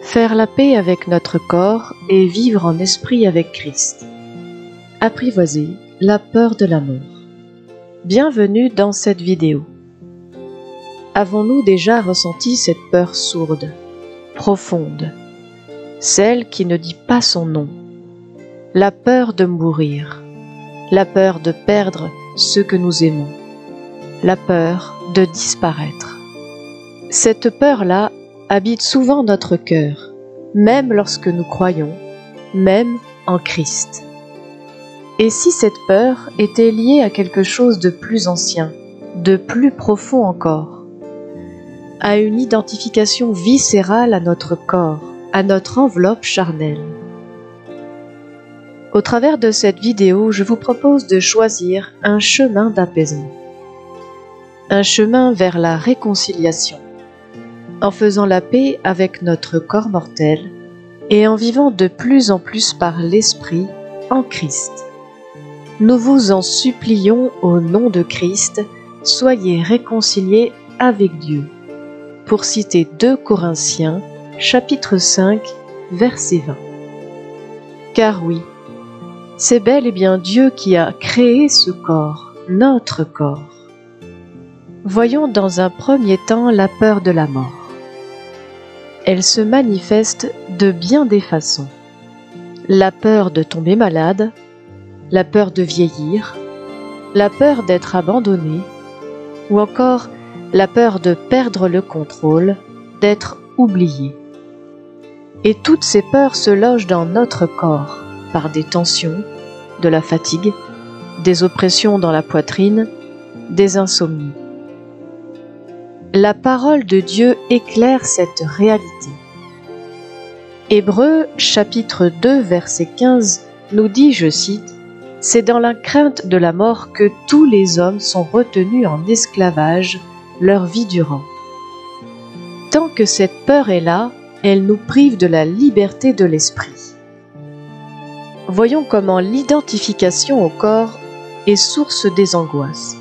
Faire la paix avec notre corps et vivre en esprit avec Christ. Apprivoiser la peur de la mort. Bienvenue dans cette vidéo. Avons-nous déjà ressenti cette peur sourde, profonde, celle qui ne dit pas son nom, la peur de mourir, la peur de perdre ceux que nous aimons, la peur de disparaître? Cette peur-là habite souvent notre cœur, même lorsque nous croyons, même en Christ. Et si cette peur était liée à quelque chose de plus ancien, de plus profond encore, à une identification viscérale à notre corps, à notre enveloppe charnelle? Au travers de cette vidéo, je vous propose de choisir un chemin d'apaisement, un chemin vers la réconciliation, en faisant la paix avec notre corps mortel et en vivant de plus en plus par l'Esprit en Christ. Nous vous en supplions au nom de Christ, soyez réconciliés avec Dieu. Pour citer 2 Corinthiens, chapitre 5, verset 20. Car oui, c'est bel et bien Dieu qui a créé ce corps, notre corps. Voyons dans un premier temps la peur de la mort. Elle se manifeste de bien des façons. La peur de tomber malade, la peur de vieillir, la peur d'être abandonné, ou encore la peur de perdre le contrôle, d'être oublié. Et toutes ces peurs se logent dans notre corps par des tensions, de la fatigue, des oppressions dans la poitrine, des insomnies. La parole de Dieu éclaire cette réalité. Hébreux chapitre 2 verset 15 nous dit, je cite, « C'est dans la crainte de la mort que tous les hommes sont retenus en esclavage leur vie durant. » Tant que cette peur est là, elle nous prive de la liberté de l'esprit. Voyons comment l'identification au corps est source des angoisses.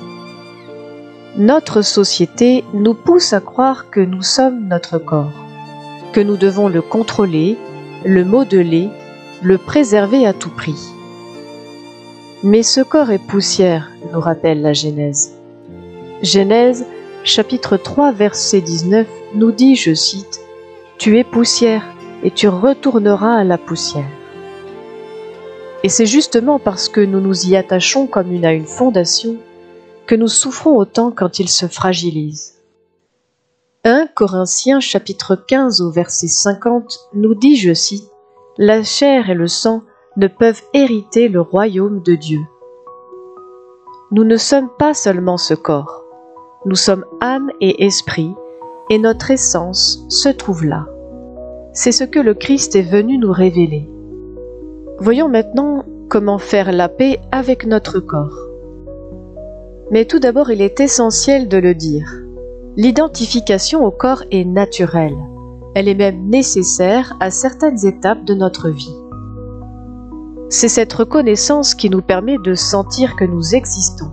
Notre société nous pousse à croire que nous sommes notre corps, que nous devons le contrôler, le modeler, le préserver à tout prix. Mais ce corps est poussière, nous rappelle la Genèse. Genèse, chapitre 3, verset 19, nous dit, je cite, « Tu es poussière et tu retourneras à la poussière. » Et c'est justement parce que nous nous y attachons comme à une fondation que nous souffrons autant quand il se fragilise. 1 Corinthiens chapitre 15 au verset 50 nous dit, je cite, « La chair et le sang ne peuvent hériter le royaume de Dieu. » Nous ne sommes pas seulement ce corps, nous sommes âme et esprit, et notre essence se trouve là. C'est ce que le Christ est venu nous révéler. Voyons maintenant comment faire la paix avec notre corps. Mais tout d'abord, il est essentiel de le dire. L'identification au corps est naturelle. Elle est même nécessaire à certaines étapes de notre vie. C'est cette reconnaissance qui nous permet de sentir que nous existons,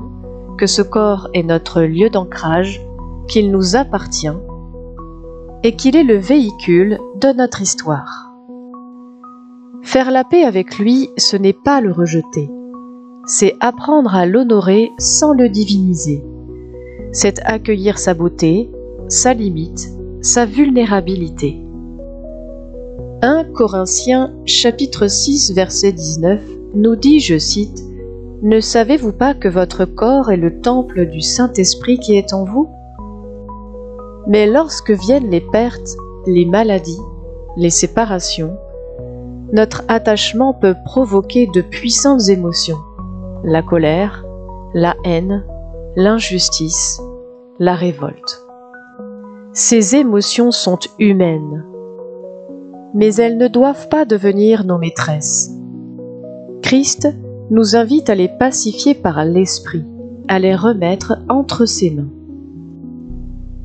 que ce corps est notre lieu d'ancrage, qu'il nous appartient et qu'il est le véhicule de notre histoire. Faire la paix avec lui, ce n'est pas le rejeter. C'est apprendre à l'honorer sans le diviniser. C'est accueillir sa beauté, sa limite, sa vulnérabilité. 1 Corinthiens chapitre 6 verset 19 nous dit, je cite, « Ne savez-vous pas que votre corps est le temple du Saint-Esprit qui est en vous? Mais lorsque viennent les pertes, les maladies, les séparations, notre attachement peut provoquer de puissantes émotions. La colère, la haine, l'injustice, la révolte. Ces émotions sont humaines, mais elles ne doivent pas devenir nos maîtresses. Christ nous invite à les pacifier par l'Esprit, à les remettre entre ses mains.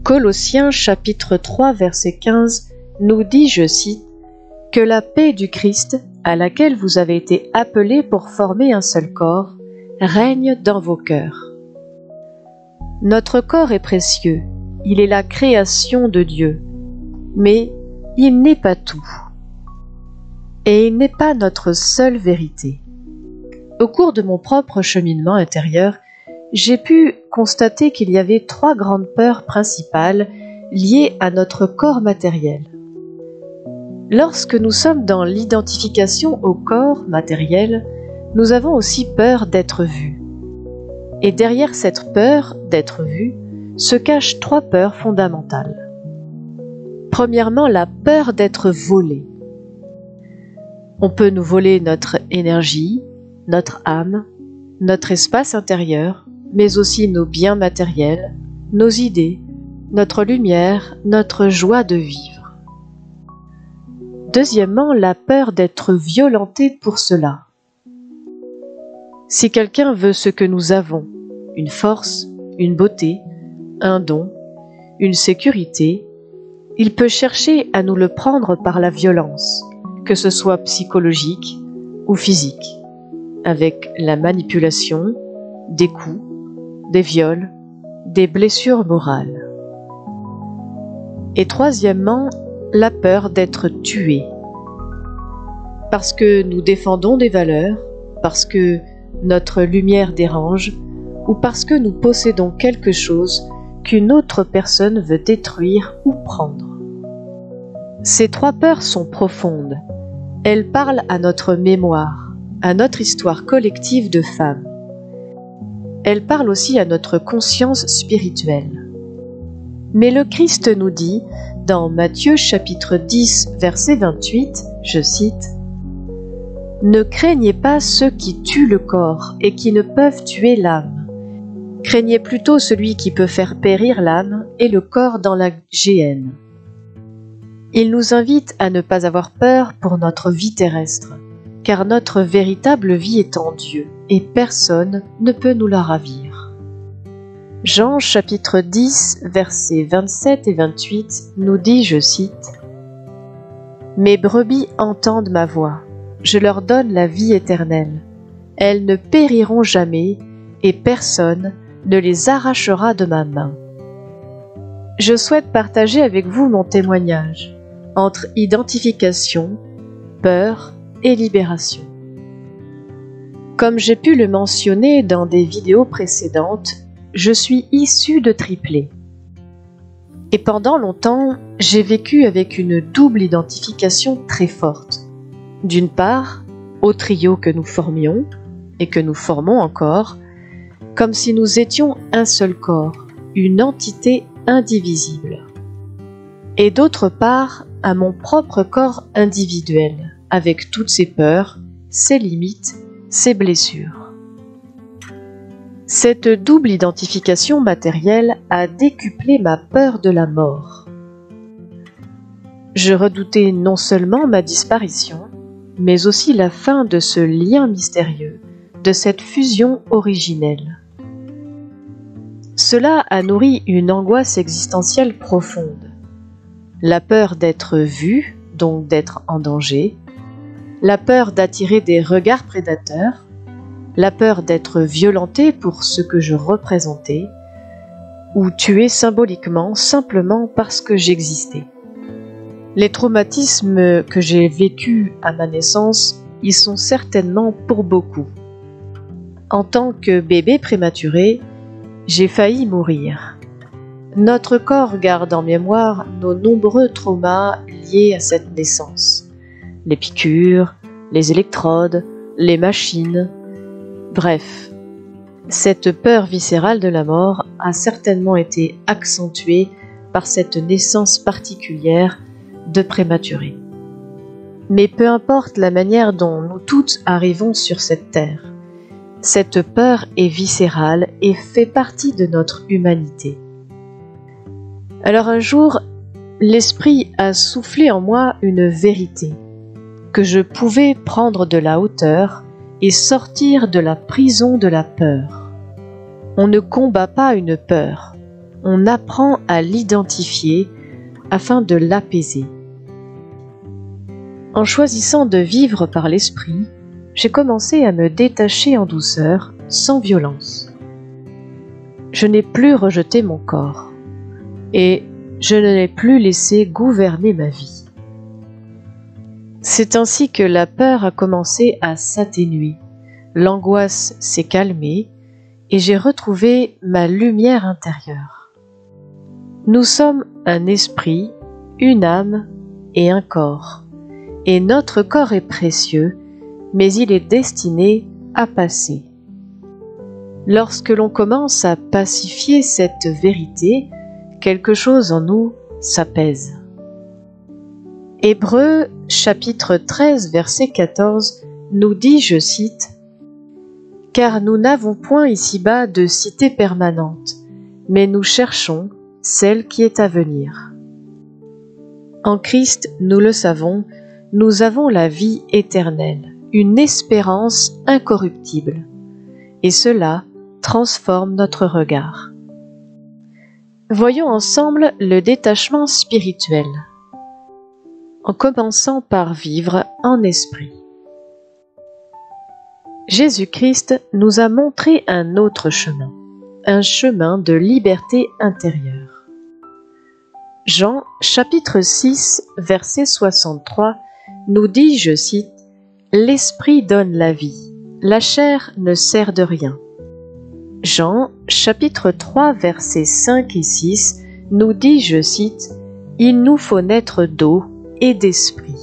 Colossiens chapitre 3 verset 15 nous dit, je cite, « Que la paix du Christ, à laquelle vous avez été appelés pour former un seul corps, règne dans vos cœurs. » Notre corps est précieux, il est la création de Dieu, mais il n'est pas tout. Et il n'est pas notre seule vérité. Au cours de mon propre cheminement intérieur, j'ai pu constater qu'il y avait 3 grandes peurs principales liées à notre corps matériel. Lorsque nous sommes dans l'identification au corps matériel, nous avons aussi peur d'être vus. Et derrière cette peur d'être vus se cachent 3 peurs fondamentales. Premièrement, la peur d'être volé. On peut nous voler notre énergie, notre âme, notre espace intérieur, mais aussi nos biens matériels, nos idées, notre lumière, notre joie de vivre. Deuxièmement, la peur d'être violenté pour cela. Si quelqu'un veut ce que nous avons, une force, une beauté, un don, une sécurité, il peut chercher à nous le prendre par la violence, que ce soit psychologique ou physique, avec la manipulation, des coups, des viols, des blessures morales. Et troisièmement, la peur d'être tué. Parce que nous défendons des valeurs, parce que notre lumière dérange, ou parce que nous possédons quelque chose qu'une autre personne veut détruire ou prendre. Ces 3 peurs sont profondes. Elles parlent à notre mémoire, à notre histoire collective de femmes. Elles parlent aussi à notre conscience spirituelle. Mais le Christ nous dit, dans Matthieu chapitre 10, verset 28, je cite, « Ne craignez pas ceux qui tuent le corps et qui ne peuvent tuer l'âme. Craignez plutôt celui qui peut faire périr l'âme et le corps dans la géhenne. » Il nous invite à ne pas avoir peur pour notre vie terrestre, car notre véritable vie est en Dieu, et personne ne peut nous la ravir. Jean chapitre 10, versets 27 et 28 nous dit, je cite, « Mes brebis entendent ma voix, je leur donne la vie éternelle. Elles ne périront jamais, et personne ne les arrachera de ma main. » Je souhaite partager avec vous mon témoignage entre identification, peur et libération. Comme j'ai pu le mentionner dans des vidéos précédentes, je suis issue de triplés. Et pendant longtemps, j'ai vécu avec une double identification très forte. D'une part, au trio que nous formions, et que nous formons encore, comme si nous étions un seul corps, une entité indivisible. Et d'autre part, à mon propre corps individuel, avec toutes ses peurs, ses limites, ses blessures. Cette double identification matérielle a décuplé ma peur de la mort. Je redoutais non seulement ma disparition, mais aussi la fin de ce lien mystérieux, de cette fusion originelle. Cela a nourri une angoisse existentielle profonde. La peur d'être vu, donc d'être en danger, la peur d'attirer des regards prédateurs, la peur d'être violenté pour ce que je représentais, ou tué symboliquement simplement parce que j'existais. Les traumatismes que j'ai vécus à ma naissance y sont certainement pour beaucoup. En tant que bébé prématuré, j'ai failli mourir. Notre corps garde en mémoire nos nombreux traumas liés à cette naissance. Les piqûres, les électrodes, les machines, bref. Cette peur viscérale de la mort a certainement été accentuée par cette naissance particulière de prématuré. Mais peu importe la manière dont nous toutes arrivons sur cette terre, cette peur est viscérale et fait partie de notre humanité. Alors un jour, l'Esprit a soufflé en moi une vérité, que je pouvais prendre de la hauteur et sortir de la prison de la peur. On ne combat pas une peur, on apprend à l'identifier afin de l'apaiser. En choisissant de vivre par l'Esprit, j'ai commencé à me détacher en douceur, sans violence. Je n'ai plus rejeté mon corps. Et je ne l'ai plus laissé gouverner ma vie. C'est ainsi que la peur a commencé à s'atténuer, l'angoisse s'est calmée et j'ai retrouvé ma lumière intérieure. Nous sommes un esprit, une âme et un corps. Et notre corps est précieux, mais il est destiné à passer. Lorsque l'on commence à pacifier cette vérité, quelque chose en nous s'apaise. Hébreux chapitre 13 verset 14 nous dit, je cite, « Car nous n'avons point ici-bas de cité permanente, mais nous cherchons celle qui est à venir. » En Christ, nous le savons, nous avons la vie éternelle, une espérance incorruptible, et cela transforme notre regard. Voyons ensemble le détachement spirituel, en commençant par vivre en esprit. Jésus-Christ nous a montré un autre chemin, un chemin de liberté intérieure. Jean chapitre 6 verset 63 nous dit, je cite, « L'esprit donne la vie, la chair ne sert de rien. » Jean chapitre 3 versets 5 et 6 nous dit, je cite, « Il nous faut naître d'eau et d'esprit. »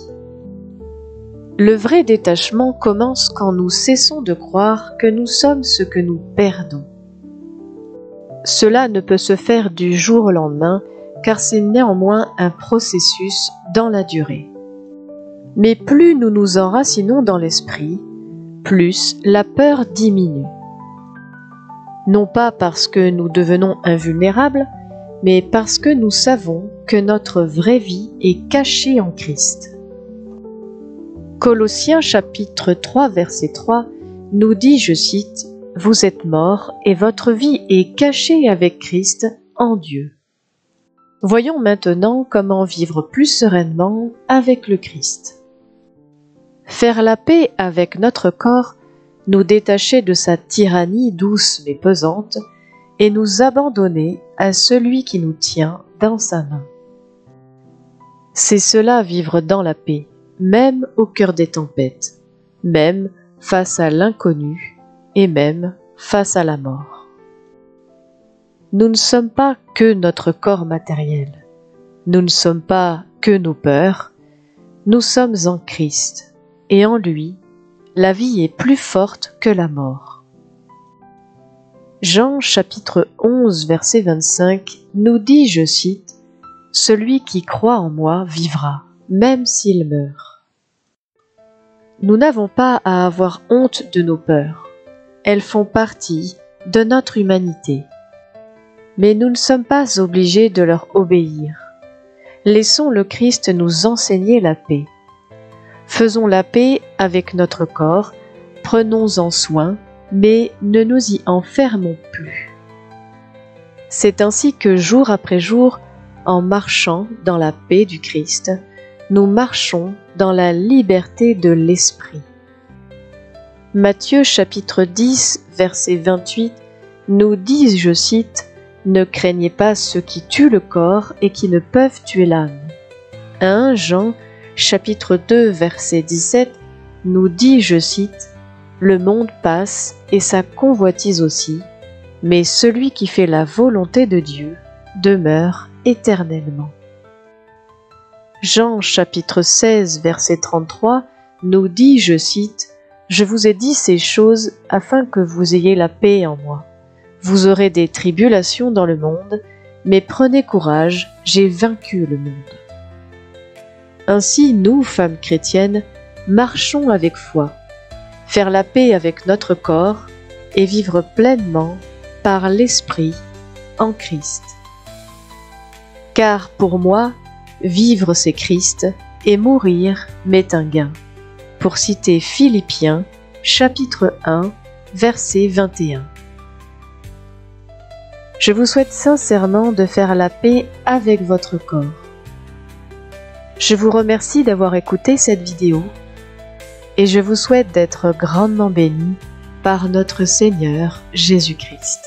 Le vrai détachement commence quand nous cessons de croire que nous sommes ce que nous perdons. Cela ne peut se faire du jour au lendemain, car c'est néanmoins un processus dans la durée. Mais plus nous nous enracinons dans l'esprit, plus la peur diminue. Non pas parce que nous devenons invulnérables, mais parce que nous savons que notre vraie vie est cachée en Christ. Colossiens chapitre 3 verset 3 nous dit, je cite, « Vous êtes morts et votre vie est cachée avec Christ en Dieu. » Voyons maintenant comment vivre plus sereinement avec le Christ. Faire la paix avec notre corps, nous détacher de sa tyrannie douce mais pesante, et nous abandonner à celui qui nous tient dans sa main. C'est cela vivre dans la paix, même au cœur des tempêtes, même face à l'inconnu et même face à la mort. Nous ne sommes pas que notre corps matériel, nous ne sommes pas que nos peurs, nous sommes en Christ, et en lui, la vie est plus forte que la mort. Jean chapitre 11 verset 25 nous dit, je cite, « Celui qui croit en moi vivra, même s'il meurt. » Nous n'avons pas à avoir honte de nos peurs, elles font partie de notre humanité. Mais nous ne sommes pas obligés de leur obéir. Laissons le Christ nous enseigner la paix. Faisons la paix avec notre corps, prenons-en soin, mais ne nous y enfermons plus. C'est ainsi que jour après jour, en marchant dans la paix du Christ, nous marchons dans la liberté de l'esprit. Matthieu chapitre 10 verset 28 nous dit, je cite, « Ne craignez pas ceux qui tuent le corps et qui ne peuvent tuer l'âme. » 1 Jean chapitre 2 verset 17 nous dit, je cite, « Le monde passe et sa convoitise aussi, mais celui qui fait la volonté de Dieu demeure éternellement. » Jean chapitre 16 verset 33 nous dit, je cite, « Je vous ai dit ces choses afin que vous ayez la paix en moi. Vous aurez des tribulations dans le monde, mais prenez courage, j'ai vaincu le monde. » Ainsi, nous, femmes chrétiennes, marchons avec foi, faire la paix avec notre corps et vivre pleinement par l'Esprit en Christ. Car pour moi, vivre c'est Christ et mourir m'est un gain. Pour citer Philippiens, chapitre 1, verset 21. Je vous souhaite sincèrement de faire la paix avec votre corps. Je vous remercie d'avoir écouté cette vidéo et je vous souhaite d'être grandement bénis par notre Seigneur Jésus-Christ.